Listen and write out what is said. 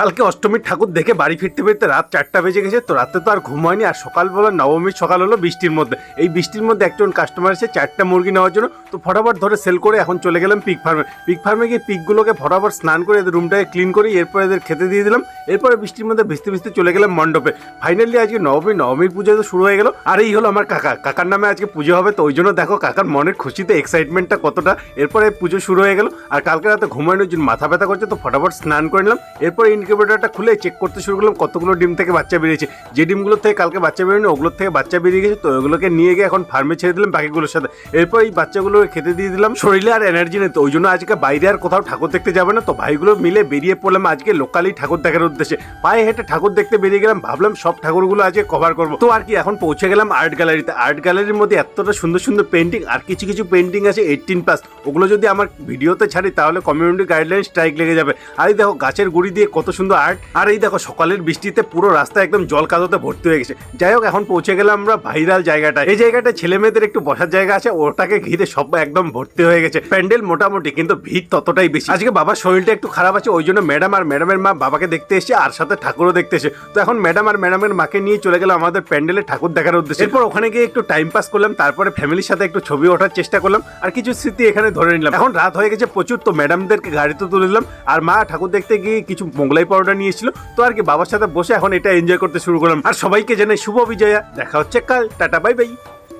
কালকে অষ্টমীর ঠাকুর দেখে বাড়ি ফিরতে ফিরতে রাত 4টা বেজে গেছে। তো রাতে তো আর ঘুম হয়নি, আর সকালবেলা নবমীর সকাল হলো বৃষ্টির মধ্যে। এই বৃষ্টির মধ্যে একজন কাস্টমার এসে 4টা মুরগি নেওয়ার জন্য, তো ফটাফট ধরে সেল করে এখন চলে গেলাম পিক ফার্মে। পিক ফার্মে গিয়ে পিকগুলোকে ফটাফট স্নান করে এদের রুমটাকে ক্লিন করে এরপর এদের খেতে দিয়ে দিলাম। এরপরে বৃষ্টির মধ্যে ভিজতে ভিজতে চলে গেলাম মণ্ডপে। ফাইনালি আজকে নবমীর পুজো তো শুরু হয়ে গেল। আর এই হলো আমার কাকার নামে আজকে পুজো হবে। তো ওই জন্য দেখো কাকার মনের খুশিতে এক্সাইটমেন্টটা কতটা। এরপরে পুজো শুরু হয়ে গেল, আর কালকে রাতে ঘুমানোর জন্য মাথা ব্যথা করছে, তো ফটাফট স্নান করে নিলাম। এরপর ইনকিউবেটরটা খুলে চেক করতে শুরু করলাম কতগুলো ডিম থেকে বাচ্চা বেরিয়েছে। যে ডিমগুলো থেকে কালকে বাচ্চা বেরোয়নি ওগুলোর থেকে বাচ্চা বেরিয়ে গেছে। তো ওগুলোকে নিয়ে গিয়ে এখন ফার্মে ছেড়ে দিলাম বাকিগুলোর সাথে। এরপর এই বাচ্চাগুলোকে খেতে দিয়ে দিলাম। শরীরে আর এনার্জি নেই, তো ওই জন্য আজকে বাইরে আর কোথাও ঠাকুর দেখতে যাবে না। তো ভাইগুলো মিলে বেরিয়ে পড়লাম আজকে লোকালি ঠাকুর দেখার উদ্দেশ্যে। পায়ে হেঁটে ঠাকুর দেখতে বেরিয়ে গেলাম, ভাবলাম সব ঠাকুরগুলো আজকে কভার করবো। তো আর কি এখন পৌঁছে গেলাম আর্ট গ্যালারিতে। আর্ট গ্যালারির মধ্যে এতটা সুন্দর সুন্দর পেন্টিং, আর কিছু কিছু পেন্টিং আছে 18+। ওগুলো যদি আমার ভিডিওতে ছাড়ি তাহলে কমিউনিটি গাইডলাইন স্ট্রাইক লেগে যাবে। আর এই দেখো গাছের গুড়ি দিয়ে কত সুন্দর আর্ট। আর এই দেখো সকালের বৃষ্টিতে পুরো রাস্তা একদম জল কাদোতে ভর্তি হয়ে গেছে। যাই হোক এখন পৌঁছে গেলাম আমরা ভাইরাল জায়গাটা। এই জায়গাটা ছেলে মেয়েদের একটু বসার জায়গা আছে, ওটাকে ঘিরে সব একদম ভর্তি হয়ে গেছে। প্যান্ডেল মোটামুটি, কিন্তু ভিড় ততটাই বেশি। আজকে বাবার শরীরটা একটু খারাপ আছে, ওই জন্য ম্যাডাম আর ম্যাডামের মা বাবাকে দেখতে এসেছে, আর সাথে ঠাকুরও দেখতে এসে। তো এখন ম্যাডাম আর ম্যাডামের মাকে নিয়ে চলে গেলাম আমাদের প্যান্ডেলে ঠাকুর দেখার উদ্দেশ্যে। এরপর ওখানে গিয়ে একটু টাইম পাস করলাম, তারপরে ফ্যামিলির সাথে একটু ছবি ওঠার চেষ্টা করলাম, আর কিছু স্মৃতি এখানে ধরে নিলাম। এখন রাত হয়ে গেছে প্রচুর, তো ম্যাডামদেরকে গাড়িতে তুলে দিলাম, আর মা ঠাকুর দেখতে গিয়ে কিছু মোগলাই পাউডার নিয়ে এসেছিল। তো আর কি বাবার সাথে বসে এখন এটা এনজয় করতে শুরু করলাম। আর সবাইকে জানাই শুভ বিজয়া। দেখা হচ্ছে কাল, টাটা বাই বাই।